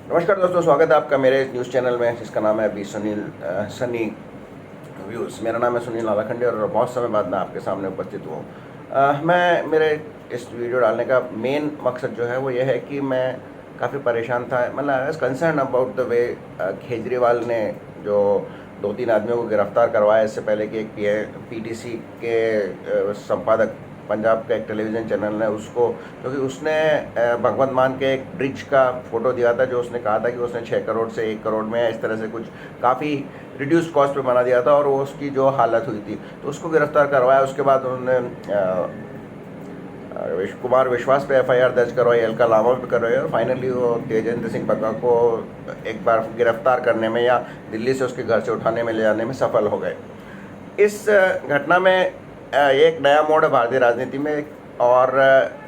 नमस्कार दोस्तों, स्वागत है आपका मेरे न्यूज़ चैनल में जिसका नाम है अभी सनी व्यूज़। मेरा नाम है सुनील नालाखंडे और बहुत समय बाद मैं आपके सामने उपस्थित हुआ हूँ। मैं मेरे इस वीडियो डालने का मेन मकसद जो है वो ये है कि मैं काफ़ी परेशान था। मतलब I was concern about the way Kejriwal ने जो 2-3 आदमियों को गिरफ्तार करवाया इससे पहले कि एक पीटीसी के संपादक पंजाब का एक टेलीविज़न चैनल ने उसको, क्योंकि उसने भगवंत मान के एक ब्रिज का फ़ोटो दिया था जो उसने कहा था कि उसने 6 करोड़ से 1 करोड़ में इस तरह से कुछ काफ़ी रिड्यूस्ड कॉस्ट पे बना दिया था और वो उसकी जो हालत हुई थी तो उसको गिरफ्तार करवाया। उसके बाद उन्होंने कुमार विश्वास पे एफआईआर दर्ज करवाई, अलका लामा पे करवाई और फाइनली वो तेजेंद्र सिंह बग्गा को एक बार गिरफ्तार करने में या दिल्ली से उसके घर से उठाने में ले जाने में सफल हो गए। इस घटना में एक नया मोड़ है भारतीय राजनीति में। और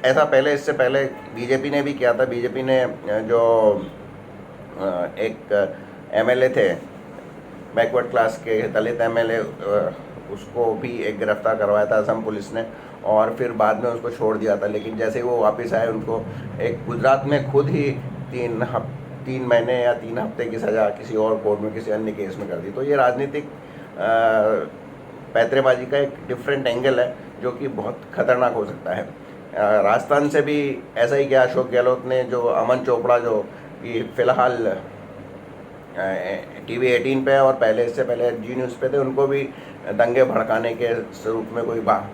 ऐसा पहले, इससे पहले बीजेपी ने भी किया था। बीजेपी ने जो एक एमएलए थे बैकवर्ड क्लास के दलित एमएलए, उसको भी एक गिरफ्तार करवाया था असम पुलिस ने और फिर बाद में उसको छोड़ दिया था। लेकिन जैसे ही वो वापस आए उनको एक गुजरात में खुद ही 3 महीने या 3 हफ्ते की सज़ा किसी और कोर्ट में किसी अन्य केस में कर दी। तो ये राजनीतिक पैतरेबाजी का एक डिफरेंट एंगल है जो कि बहुत खतरनाक हो सकता है। राजस्थान से भी ऐसा ही किया अशोक गहलोत ने, जो अमन चोपड़ा जो कि फ़िलहाल टीवी 18 पे और पहले, इससे पहले जी न्यूज़ पे थे, उनको भी दंगे भड़काने के स्वरूप में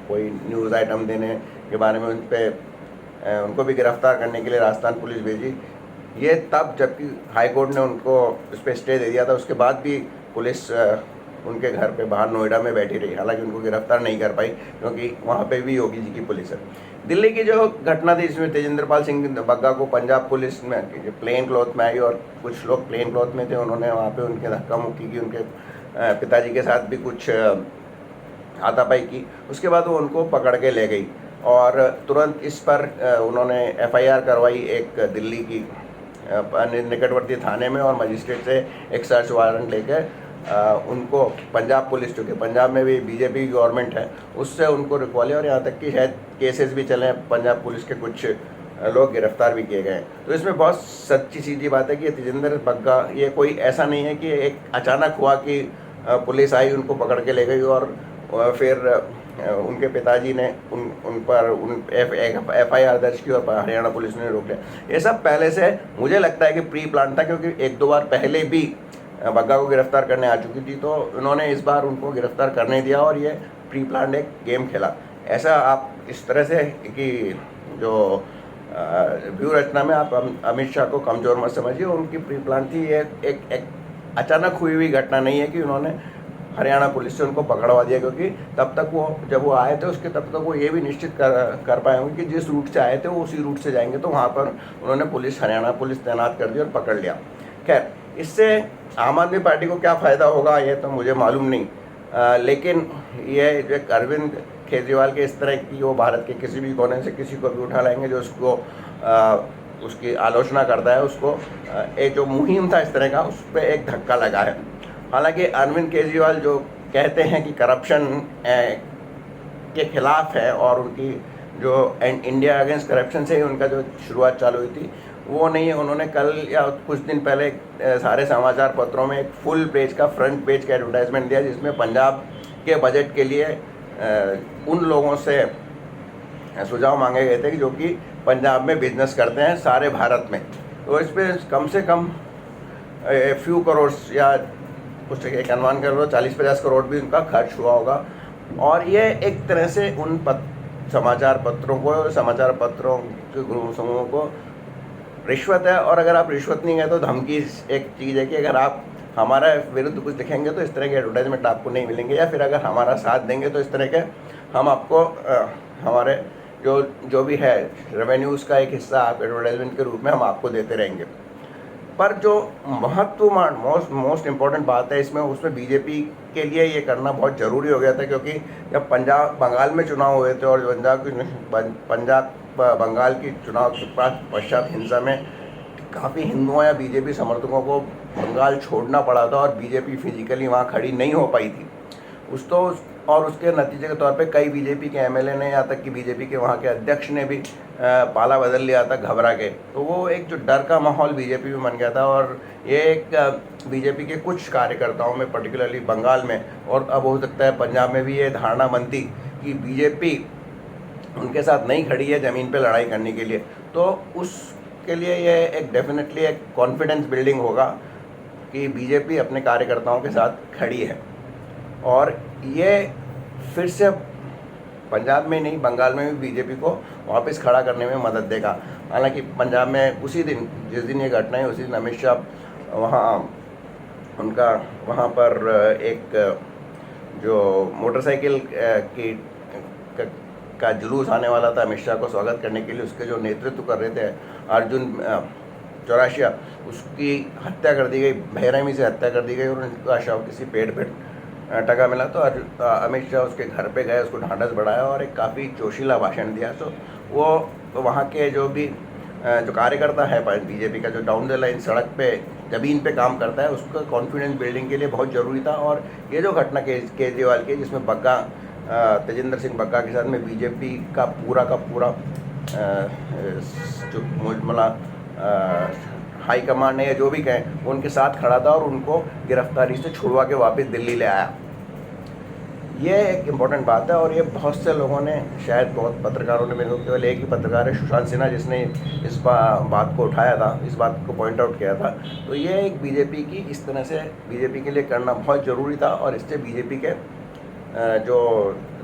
कोई न्यूज़ आइटम देने के बारे में उनको भी गिरफ्तार करने के लिए राजस्थान पुलिस भेजी। ये तब जबकि हाई कोर्ट ने उनको उस पर स्टे दे दिया था, उसके बाद भी पुलिस उनके घर पे बाहर नोएडा में बैठी रही। हालांकि उनको गिरफ्तार नहीं कर पाई क्योंकि वहाँ पे भी योगी जी की पुलिस है। दिल्ली की जो घटना थी इसमें तेजेंद्रपाल सिंह बग्गा को पंजाब पुलिस में प्लेन क्लॉथ में आई और कुछ लोग प्लेन क्लॉथ में थे, उन्होंने वहाँ पे उनके धक्का मुक्की की, उनके पिताजी के साथ भी कुछ हाथापाई की। उसके बाद वो उनको पकड़ के ले गई और तुरंत इस पर उन्होंने एफआईआर करवाई एक दिल्ली की निकटवर्ती थाने में और मजिस्ट्रेट से एक सर्च वारंट लेकर उनको पंजाब पुलिस, चूँकि पंजाब में भी बीजेपी की गवर्नमेंट है, उससे उनको रिकॉल लिया और यहाँ तक कि शायद केसेस भी चले हैं। पंजाब पुलिस के कुछ लोग गिरफ्तार भी किए गए। तो इसमें बहुत सच्ची सीधी बात है कि तेजेंद्र बग्गा, ये कोई ऐसा नहीं है कि एक अचानक हुआ कि पुलिस आई उनको पकड़ के ले गई और फिर उनके पिताजी ने उन पर एफआईआर दर्ज की और हरियाणा पुलिस ने रोक लिया। ये सब पहले से मुझे लगता है कि प्री प्लान था, क्योंकि 1-2 बार पहले भी बग्गा को गिरफ्तार करने आ चुकी थी, तो उन्होंने इस बार उनको गिरफ्तार करने दिया और ये प्री प्लान एक गेम खेला। ऐसा आप इस तरह से कि जो व्यू रचना में आप अमित शाह को कमज़ोर मत समझिए, उनकी प्री प्लान थी। ये एक अचानक हुई घटना नहीं है कि उन्होंने हरियाणा पुलिस से उनको पकड़वा दिया, क्योंकि तब तक वो, जब वो आए थे उसके तब तक वो ये भी निश्चित कर पाए होंगे कि जिस रूट से आए थे वो उसी रूट से जाएंगे। तो वहाँ पर उन्होंने हरियाणा पुलिस तैनात कर दी और पकड़ लिया। खैर, इससे आम आदमी पार्टी को क्या फ़ायदा होगा ये तो मुझे मालूम नहीं, लेकिन ये जो अरविंद केजरीवाल के इस तरह की, वो भारत के किसी भी कोने से किसी को भी उठा लाएंगे जो उसको उसकी आलोचना करता है, उसको एक जो मुहिम था इस तरह का, उस पर एक धक्का लगा है। हालांकि अरविंद केजरीवाल जो कहते हैं कि करप्शन के खिलाफ है और उनकी जो इंडिया अगेंस्ट करप्शन से ही उनका जो शुरुआत चालू हुई थी वो नहीं है। उन्होंने कल या कुछ दिन पहले सारे समाचार पत्रों में एक फुल पेज का, फ्रंट पेज का एडवर्टाइजमेंट दिया जिसमें पंजाब के बजट के लिए उन लोगों से सुझाव मांगे गए थे कि जो कि पंजाब में बिजनेस करते हैं सारे भारत में। तो इस पर कम से कम फ्यू करोड़ या कुछ एक अनुमान कर लो 40-50 करोड़ भी उनका खर्च हुआ होगा। और ये एक तरह से उन समाचार पत्रों के ग्रुप समूहों को रिश्वत है। और अगर आप रिश्वत नहीं गए तो धमकी एक चीज़ है कि अगर आप हमारा विरुद्ध कुछ दिखेंगे तो इस तरह के एडवर्टाइजमेंट आपको नहीं मिलेंगे, या फिर अगर हमारा साथ देंगे तो इस तरह के हम आपको हमारे जो भी है रेवेन्यूज़ का एक हिस्सा आप एडवर्टाइजमेंट के रूप में हम आपको देते रहेंगे। पर जो मोस्ट इम्पॉर्टेंट बात है इसमें, उसमें बीजेपी के लिए ये करना बहुत ज़रूरी हो गया था, क्योंकि जब बंगाल में चुनाव हुए थे और बंगाल की चुनाव के पश्चात हिंसा में काफ़ी हिंदुओं या बीजेपी समर्थकों को बंगाल छोड़ना पड़ा था और बीजेपी फिजिकली वहाँ खड़ी नहीं हो पाई थी। और उसके नतीजे के तौर पे कई बीजेपी के एमएलए ने, यहाँ तक कि बीजेपी के वहाँ के अध्यक्ष ने भी पाला बदल लिया था घबरा के। तो वो एक जो डर का माहौल बीजेपी में बन गया था, और ये एक बीजेपी के कुछ कार्यकर्ताओं में, पर्टिकुलरली बंगाल में, और अब हो सकता है पंजाब में भी ये धारणा बनती कि बीजेपी उनके साथ नहीं खड़ी है ज़मीन पे लड़ाई करने के लिए। तो उसके लिए ये एक डेफिनेटली एक कॉन्फिडेंस बिल्डिंग होगा कि बीजेपी अपने कार्यकर्ताओं के साथ खड़ी है, और ये फिर से पंजाब में नहीं, बंगाल में भी बीजेपी को वापस खड़ा करने में मदद देगा। हालांकि पंजाब में उसी दिन, जिस दिन ये घटना है, उसी दिन अमित शाह वहाँ पर एक जो मोटरसाइकिल का जुलूस आने वाला था अमित शाह को स्वागत करने के लिए, उसके जो नेतृत्व कर रहे थे अर्जुन चौरासिया, उसकी हत्या कर दी गई, बेरहमी से हत्या कर दी गई, और उनका शव किसी पेड़ पे टका मिला। तो अमित शाह उसके घर पे गए, उसको ढांढस बढ़ाया और एक काफ़ी जोशीला भाषण दिया। तो वो वहाँ के जो भी जो कार्यकर्ता है बीजेपी का, जो डाउन द लाइन सड़क पे ज़मीन पे काम करता है, उसका कॉन्फिडेंस बिल्डिंग के लिए बहुत ज़रूरी था। और ये जो घटना केजरीवाल की, जिसमें बग्गा, तेजेंद्र सिंह बग्गा के साथ में बीजेपी का पूरा जो मतलब हाई कमांड है या जो भी कहें, वो उनके साथ खड़ा था और उनको गिरफ्तारी से छुड़वा के वापस दिल्ली ले आया। ये एक इम्पॉर्टेंट बात है, और ये बहुत से लोगों ने, शायद बहुत पत्रकारों ने, मेरे को केवल एक ही पत्रकार है सुशांत सिन्हा, जिसने इस बात को उठाया था, इस बात को पॉइंट आउट किया था। तो ये एक बीजेपी की इस तरह से बीजेपी के लिए करना बहुत ज़रूरी था, और इससे बीजेपी के जो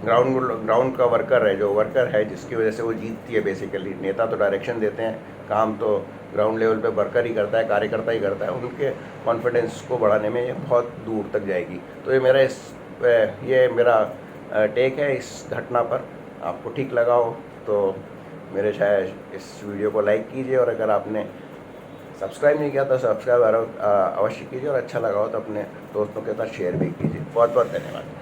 ग्राउंड का वर्कर है जिसकी वजह से वो जीतती है। बेसिकली नेता तो डायरेक्शन देते हैं, काम तो ग्राउंड लेवल पे वर्कर ही करता है, कार्यकर्ता ही करता है। उनके कॉन्फिडेंस को बढ़ाने में ये बहुत दूर तक जाएगी। तो ये मेरा टेक है इस घटना पर। आपको ठीक लगा हो तो मेरे शायद इस वीडियो को लाइक कीजिए, और अगर आपने सब्सक्राइब नहीं किया तो सब्सक्राइब अवश्य कीजिए, और अच्छा लगा हो तो अपने दोस्तों के साथ शेयर भी कीजिए। बहुत बहुत धन्यवाद।